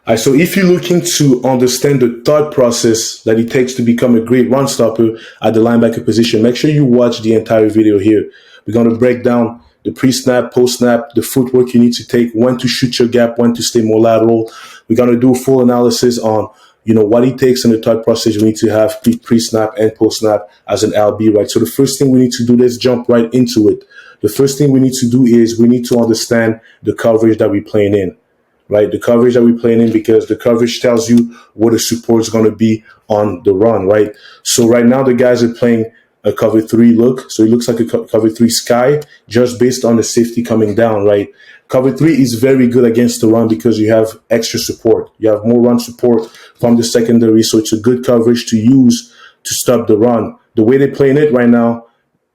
All right, so if you're looking to understand the thought process that it takes to become a great run stopper at the linebacker position, make sure you watch the entire video here. We're going to break down the pre-snap, post-snap, the footwork you need to take, when to shoot your gap, when to stay more lateral. We're going to do a full analysis on, what it takes in the thought process you need to have pre-snap and post-snap as an LB, right? So the first thing we need to do, let's jump right into it. The first thing we need to do is we need to understand the coverage that we're playing in. Right, the coverage that we're playing in, because the coverage tells you what the support is going to be on the run, right? So right now the guys are playing a cover 3 look. So it looks like a cover 3 sky just based on the safety coming down, right? Cover 3 is very good against the run because you have extra support. You have more run support from the secondary. So it's a good coverage to use to stop the run. The way they're playing it right now,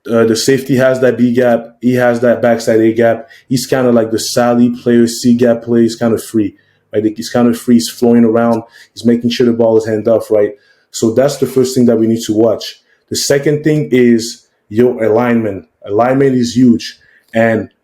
the safety has that B gap. He has that backside A gap. He's kind of like the Sally player, C gap player. He's kind of free, right? He's kind of free. He's flowing around. He's making sure the ball is hand off, right? So that's the first thing that we need to watch. The second thing is your alignment. Alignment is huge. And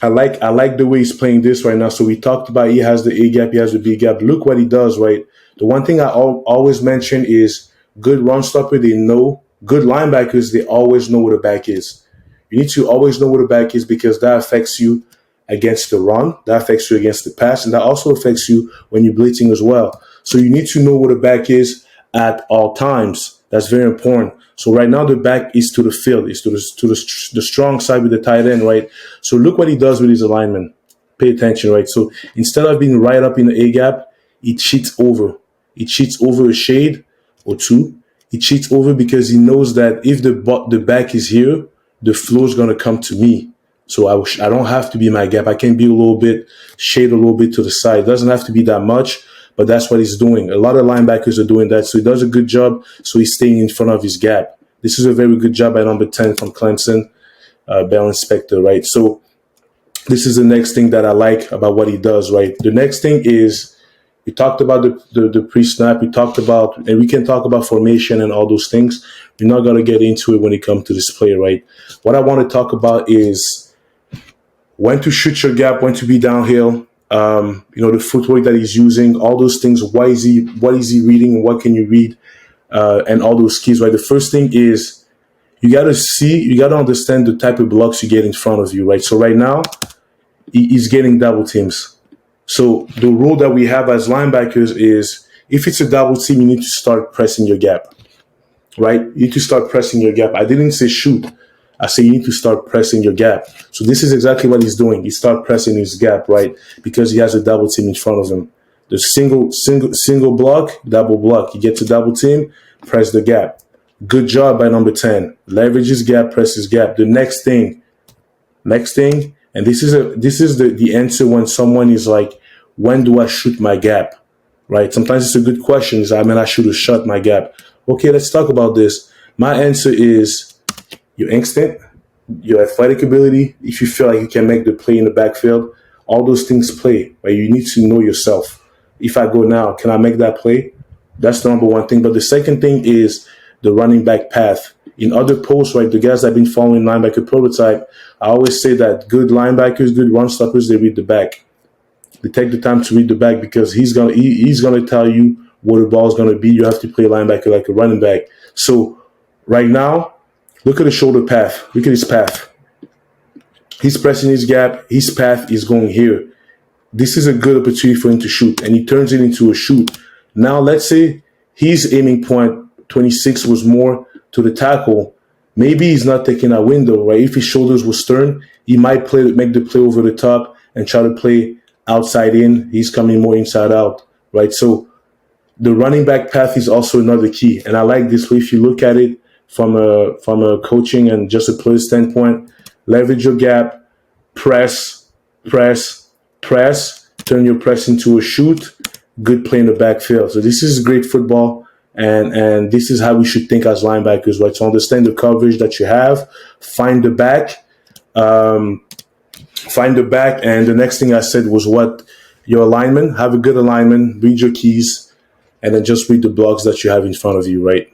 I like the way he's playing this right now. So we talked about he has the A gap, he has the B gap. Look what he does, right? The one thing I always mention is good run stopper, they know. Good linebackers, they always know where the back is. You need to always know where the back is because that affects you against the run, that affects you against the pass, and that also affects you when you're blitzing as well. So you need to know where the back is at all times. That's very important. So right now the back is to the field, is to the strong side with the tight end, right? So look what he does with his alignment. Pay attention, right? So instead of being right up in the A gap, he cheats over. He cheats over a shade or two. He cheats over because he knows that if the back is here, the flow is going to come to me. So I don't have to be in my gap. I can be a little bit, shade a little bit to the side. It doesn't have to be that much, but that's what he's doing. A lot of linebackers are doing that. So he does a good job. So he's staying in front of his gap. This is a very good job by number 10 from Clemson, Bell Inspector, right? So this is the next thing that I like about what he does, right? The next thing is, we talked about the pre-snap. We talked about, and we can talk about formation and all those things. We're not going to get into it when it comes to this play, right? What I want to talk about is when to shoot your gap, when to be downhill, the footwork that he's using, all those things. What is he reading and what can you read, and all those keys, right? The first thing is you got to understand the type of blocks you get in front of you, right? So right now he's getting double teams. So the rule that we have as linebackers is if it's a double team, you need to start pressing your gap, right? You need to start pressing your gap. I didn't say shoot. I say you need to start pressing your gap. So this is exactly what he's doing. He start pressing his gap, right? Because he has a double team in front of him. The single block, double block. You get to double team, press the gap. Good job by number 10. Leverage his gap, press his gap. The next thing. And this is the answer when someone is like, when do I shoot my gap? Right? Sometimes it's a good question. I should have shot my gap. Okay, let's talk about this. My answer is your instinct, your athletic ability. If you feel like you can make the play in the backfield, all those things play, right? You need to know yourself. If I go now, can I make that play? That's the number one thing. But the second thing is the running back path. In other posts, right, the guys that have been following linebacker prototype, I always say that good linebackers, good run stoppers, they read the back. They take the time to read the back because he's gonna tell you where the ball is gonna be. You have to play linebacker like a running back. So right now, look at the shoulder path. Look at his path. He's pressing his gap. His path is going here. This is a good opportunity for him to shoot, and he turns it into a shoot. Now let's say his aiming point 26 was more to the tackle. Maybe he's not taking that window, right? If his shoulders were stern, he might make the play over the top and try to play outside in. He's coming more inside out, right? So the running back path is also another key. And I like this way. If you look at it from a coaching and just a player standpoint, leverage your gap, press, turn your press into a shoot, good play in the backfield. So this is great football. And this is how we should think as linebackers, right? So understand the coverage that you have, find the back, and the next thing I said was what your alignment, have a good alignment, read your keys, and then just read the blocks that you have in front of you, right?